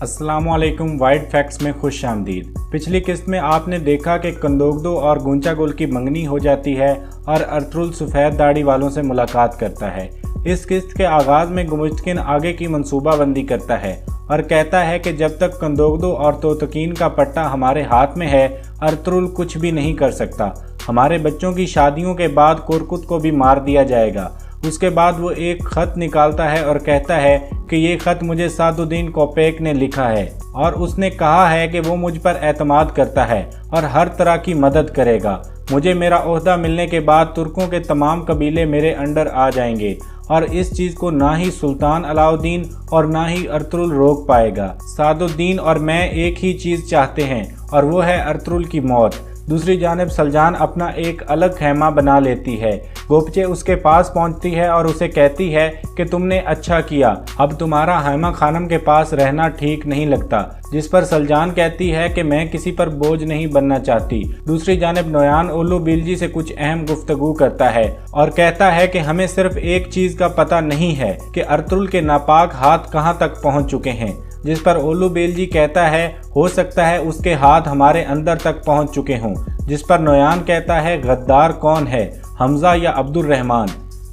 अस्सलामुअलैकुम। Wide facts में खुश आमदीद। पिछली किस्त में आपने देखा कि कंदोगदो और गूंचा गुल की मंगनी हो जाती है और अर्तुल सफ़ेद दाढ़ी वालों से मुलाकात करता है। इस किस्त के आगाज़ में गुमुश्तकिन आगे की मंसूबाबंदी करता है और कहता है कि जब तक कंदोगदो और तोतकीन का पट्टा हमारे हाथ में है, अर्तुल कुछ भी नहीं कर सकता। हमारे बच्चों की शादियों के बाद कुरकुत को भी मार दिया जाएगा। उसके बाद वो एक ख़त निकालता है और कहता है कि ये ख़त मुझे सादुद्दीन कोपेक ने लिखा है और उसने कहा है कि वो मुझ पर एतमाद करता है और हर तरह की मदद करेगा। मुझे मेरा ओहदा मिलने के बाद तुर्कों के तमाम कबीले मेरे अंडर आ जाएंगे और इस चीज़ को ना ही सुल्तान अलाउद्दीन और ना ही अर्तुल रोक पाएगा। सादुद्दीन और मैं एक ही चीज़ चाहते हैं और वो है अर्तुल की मौत। दूसरी जानिब सलजान अपना एक अलग खैमा बना लेती है। गोपचे उसके पास पहुंचती है और उसे कहती है कि तुमने अच्छा किया, अब तुम्हारा हैमा खानम के पास रहना ठीक नहीं लगता। जिस पर सलजान कहती है कि मैं किसी पर बोझ नहीं बनना चाहती। दूसरी जानिब नोयान ओल्लू बिलजी से कुछ अहम गुफ्तगू करता है और कहता है कि हमें सिर्फ एक चीज़ का पता नहीं है कि अर्तुल के नापाक हाथ कहाँ तक पहुँच चुके हैं। जिस पर ओल्लू बिलजी कहता है हो सकता है उसके हाथ हमारे अंदर तक पहुंच चुके हों। जिस पर नोयान कहता है गद्दार कौन है, हमजा या अब्दुल रहमान।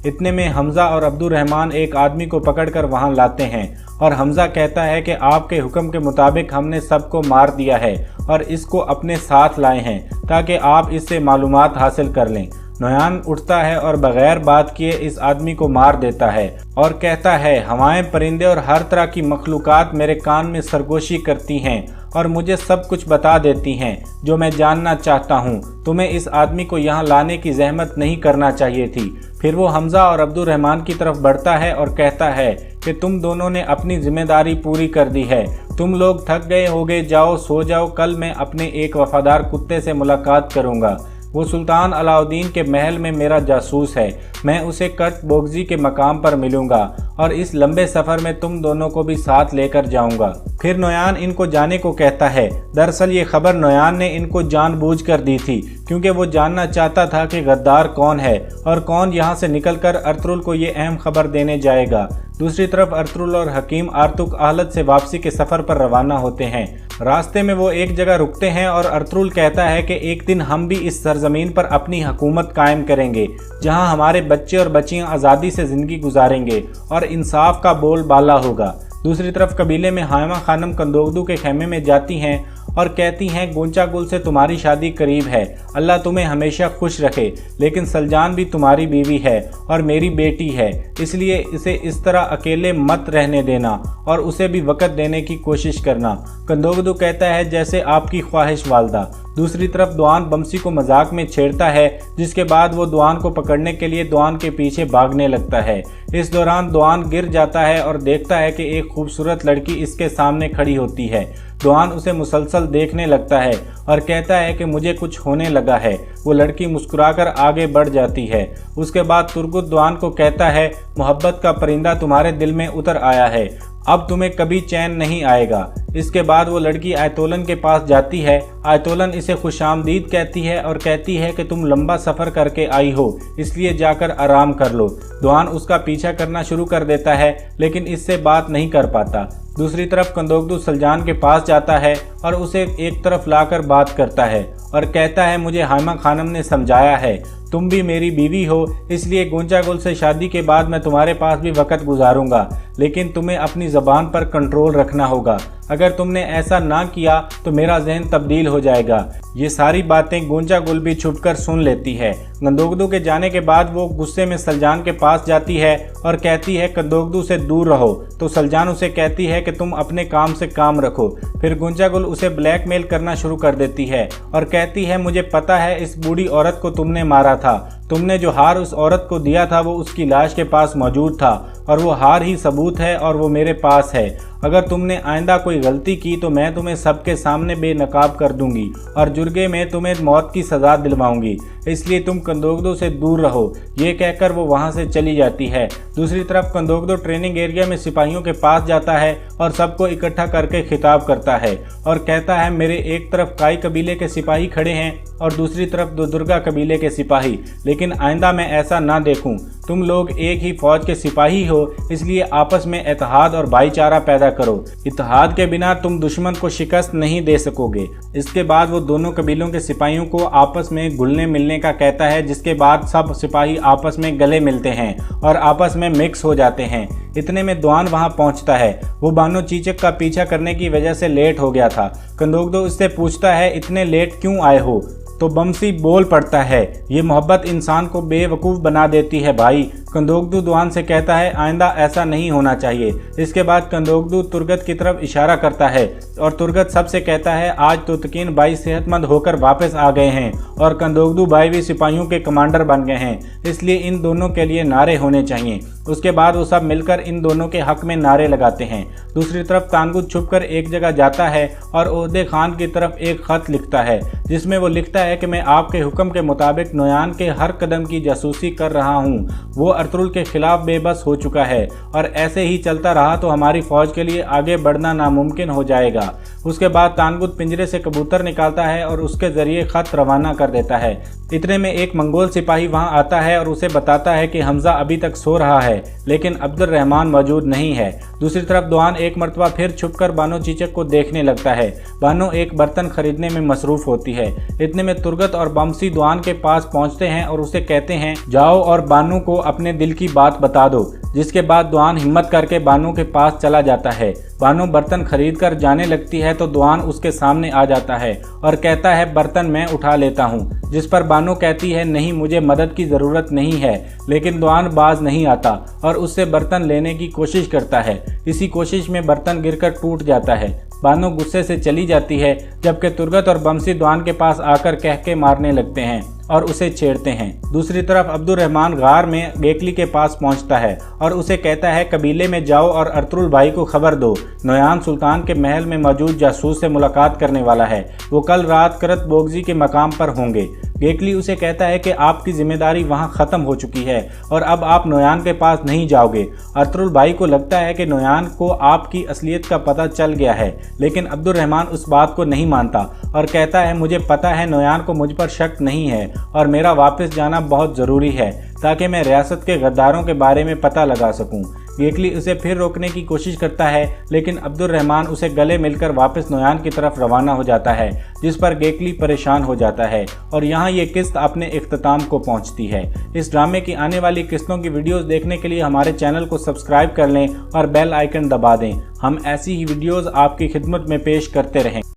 इतने में हमजा और अब्दुल रहमान एक आदमी को पकड़कर वहां लाते हैं और हमजा कहता है कि आपके हुक्म के मुताबिक हमने सबको मार दिया है और इसको अपने साथ लाए हैं ताकि आप इससे मालूमात हासिल कर लें। नोयान उठता है और बगैर बात किए इस आदमी को मार देता है और कहता है हवाएं, परिंदे और हर तरह की मखलूकात मेरे कान में सरगोशी करती हैं और मुझे सब कुछ बता देती हैं जो मैं जानना चाहता हूँ। तुम्हें इस आदमी को यहाँ लाने की जहमत नहीं करना चाहिए थी। फिर वो हमजा और अब्दुल रहमान की तरफ बढ़ता है और कहता है कि तुम दोनों ने अपनी जिम्मेदारी पूरी कर दी है। तुम लोग थक गए होगे, जाओ सो जाओ। कल मैं अपने एक वफादार कुत्ते से मुलाकात करूँगा। वो सुल्तान अलाउद्दीन के महल में मेरा जासूस है। मैं उसे कट बोगजी के मकाम पर मिलूंगा और इस लंबे सफ़र में तुम दोनों को भी साथ लेकर जाऊंगा। फिर नोयान इनको जाने को कहता है। दरअसल ये खबर नोयान ने इनको जानबूझकर दी थी क्योंकि वो जानना चाहता था कि गद्दार कौन है और कौन यहाँ से निकलकर अर्तुल को ये अहम खबर देने जाएगा। दूसरी तरफ अर्तुल और हकीम आर्तुक आहलत से वापसी के सफ़र पर रवाना होते हैं। रास्ते में वो एक जगह रुकते हैं और अर्तुल कहता है कि एक दिन हम भी इस सरजमीन पर अपनी हुकूमत कायम करेंगे जहां हमारे बच्चे और बच्चियां आज़ादी से ज़िंदगी गुजारेंगे और इंसाफ का बोलबाला होगा। दूसरी तरफ कबीले में हैमा खानम कंदोगदो के खेमे में जाती हैं और कहती हैं गूंचा गुल से तुम्हारी शादी करीब है, अल्लाह तुम्हें हमेशा खुश रखे। लेकिन सलजान भी तुम्हारी बीवी है और मेरी बेटी है, इसलिए इसे इस तरह अकेले मत रहने देना और उसे भी वक़्त देने की कोशिश करना। कंदोगदो कहता है जैसे आपकी ख्वाहिश वालदा। दूसरी तरफ दुआन बमसी को मजाक में छेड़ता है जिसके बाद वो दुआन को पकड़ने के लिए दुआन के पीछे भागने लगता है। इस दौरान दुआन गिर जाता है और देखता है कि एक खूबसूरत लड़की इसके सामने खड़ी होती है। दुआन उसे मुसलसल देखने लगता है और कहता है कि मुझे कुछ होने लगा है। वो लड़की मुस्कुराकर आगे बढ़ जाती है। उसके बाद तुर्गुत दुआन को कहता है मोहब्बत का परिंदा तुम्हारे दिल में उतर आया है, अब तुम्हें कभी चैन नहीं आएगा। इसके बाद वो लड़की आयतोलन के पास जाती है। आयतोलन इसे खुशामदीद कहती है और कहती है कि तुम लंबा सफ़र करके आई हो, इसलिए जाकर आराम कर लो। दुआन उसका पीछा करना शुरू कर देता है लेकिन इससे बात नहीं कर पाता। दूसरी तरफ कंदोगदो सलजान के पास जाता है और उसे एक तरफ लाकर बात करता है और कहता है मुझे हैमा खानम ने समझाया है, तुम भी मेरी बीवी हो, इसलिए गूंचा गुल से शादी के बाद मैं तुम्हारे पास भी वक़्त गुजारूंगा, लेकिन तुम्हें अपनी ज़बान पर कंट्रोल रखना होगा। अगर तुमने ऐसा ना किया तो मेरा जहन तब्दील हो जाएगा। ये सारी बातें गूंचा गुल भी छुपकर सुन लेती है। कंदोगदो के जाने के बाद वो गुस्से में सलजान के पास जाती है और कहती है कंदोगदो से दूर रहो। तो सलजान उसे कहती है कि तुम अपने काम से काम रखो। फिर गूंचा गुल उसे ब्लैकमेल करना शुरू कर देती है और कहती है मुझे पता है इस बूढ़ी औरत को तुमने मारा था। तुमने जो हार उस औरत को दिया था वो उसकी लाश के पास मौजूद था और वो हार ही सबूत है और वो मेरे पास है। अगर तुमने आइंदा कोई गलती की तो मैं तुम्हें सबके सामने बेनकाब कर दूंगी और जुर्गे में तुम्हें मौत की सज़ा दिलवाऊंगी, इसलिए तुम कंदोगदो से दूर रहो। ये कहकर वो वहाँ से चली जाती है। दूसरी तरफ कंदोगदो ट्रेनिंग एरिया में सिपाहियों के पास जाता है और सबको इकट्ठा करके खिताब करता है और कहता है मेरे एक तरफ काई कबीले के सिपाही खड़े हैं और दूसरी तरफ दुर्गा कबीले के सिपाही, लेकिन आइंदा मैं ऐसा ना देखूं। तुम लोग एक ही फौज के सिपाही हो, इसलिए आपस में इत्तेहाद और भाईचारा पैदा करो। इत्तेहाद के बिना तुम दुश्मन को शिकस्त नहीं दे सकोगे। इसके बाद वो दोनों कबीलों के सिपाहियों को आपस में घुलने मिलने का कहता है, जिसके बाद सब सिपाही आपस में गले मिलते हैं और आपस में मिक्स हो जाते हैं। इतने में द्वान वहां पहुंचता है। वो बानो चीचक का पीछा करने की वजह से लेट हो गया था। कंदोकदो इससे पूछता है, इतने लेट क्यों आए हो? तो बमसी बोल पड़ता है, ये मोहब्बत इंसान को बेवकूफ़ बना देती है भाई। कंदोकदू द्वान से कहता है, आइंदा ऐसा नहीं होना चाहिए। इसके बाद कंदोकदू तुर्गत की तरफ इशारा करता है और तुर्गत सबसे कहता है, आज तुर्तकीन भाई सेहतमंद होकर वापस आ गए हैं और कंदोकदू भाई भी सिपाहियों के कमांडर बन गए हैं, इसलिए इन दोनों के लिए नारे होने चाहिए। उसके बाद वो सब मिलकर इन दोनों के हक में नारे लगाते हैं। दूसरी तरफ तानगुत छुपकर एक जगह जाता है और ओहदे खान की तरफ एक खत लिखता है, जिसमें वो लिखता है कि मैं आपके हुक्म के मुताबिक नोयान के हर कदम की जासूसी कर रहा हूँ। वो अर्तुगरुल के खिलाफ बेबस हो चुका है और ऐसे ही चलता रहा तो हमारी फौज के लिए आगे बढ़ना नामुमकिन हो जाएगा। उसके बाद तानगुत पिंजरे से कबूतर निकालता है और उसके जरिए खत रवाना कर देता है। इतने में एक मंगोल सिपाही वहां आता है और उसे बताता है कि हमजा अभी तक सो रहा है, लेकिन अब्दुल रहमान मौजूद नहीं है। दूसरी तरफ द्वान एक मरतबा फिर छुपकर बानो चीचक को देखने लगता है। बानो एक बर्तन खरीदने में मसरूफ होती है। इतने में तुर्गत और बमसी द्वान के पास पहुंचते हैं और उसे कहते हैं, जाओ और बानो को अपने दिल की बात बता दो। जिसके बाद द्वान हिम्मत करके बानो के पास चला जाता है। बानो बर्तन खरीद कर जाने लगती है तो द्वान उसके सामने आ जाता है और कहता है, बर्तन मैं उठा लेता हूँ। जिस पर बानो कहती है, नहीं मुझे मदद की ज़रूरत नहीं है। लेकिन द्वान बाज नहीं आता और उससे बर्तन लेने की कोशिश करता है। इसी कोशिश में बर्तन गिरकर टूट जाता है। बानो गुस्से से चली जाती है, जबकि तुर्गत और बमसी द्वान के पास आकर कह के मारने लगते हैं और उसे छेड़ते हैं। दूसरी तरफ अब्दुल रहमान गार में गेकली के पास पहुंचता है और उसे कहता है, कबीले में जाओ और अर्तुगरुल भाई को खबर दो, नोयान सुल्तान के महल में मौजूद जासूस से मुलाकात करने वाला है। वो कल रात करत बोगजी के मकाम पर होंगे। गेकली उसे कहता है कि आपकी जिम्मेदारी वहां ख़त्म हो चुकी है और अब आप नोयान के पास नहीं जाओगे। अर्तुगरुल भाई को लगता है कि नोयान को आपकी असलियत का पता चल गया है, लेकिन अब्दुल रहमान उस बात को नहीं मानता और कहता है, मुझे पता है नोयान को मुझ पर शक नहीं है और मेरा वापस जाना बहुत ज़रूरी है ताकि मैं रियासत के गद्दारों के बारे में पता लगा सकूं। गेकली उसे फिर रोकने की कोशिश करता है, लेकिन अब्दुल रहमान उसे गले मिलकर वापस नोयान की तरफ रवाना हो जाता है, जिस पर गेकली परेशान हो जाता है और यहाँ ये किस्त अपने इख्तिताम को पहुँचती है। इस ड्रामे की आने वाली किस्तों की वीडियोस देखने के लिए हमारे चैनल को सब्सक्राइब कर लें और बेल आइकन दबा दें। हम ऐसी ही वीडियोस आपकी खिदमत में पेश करते रहें।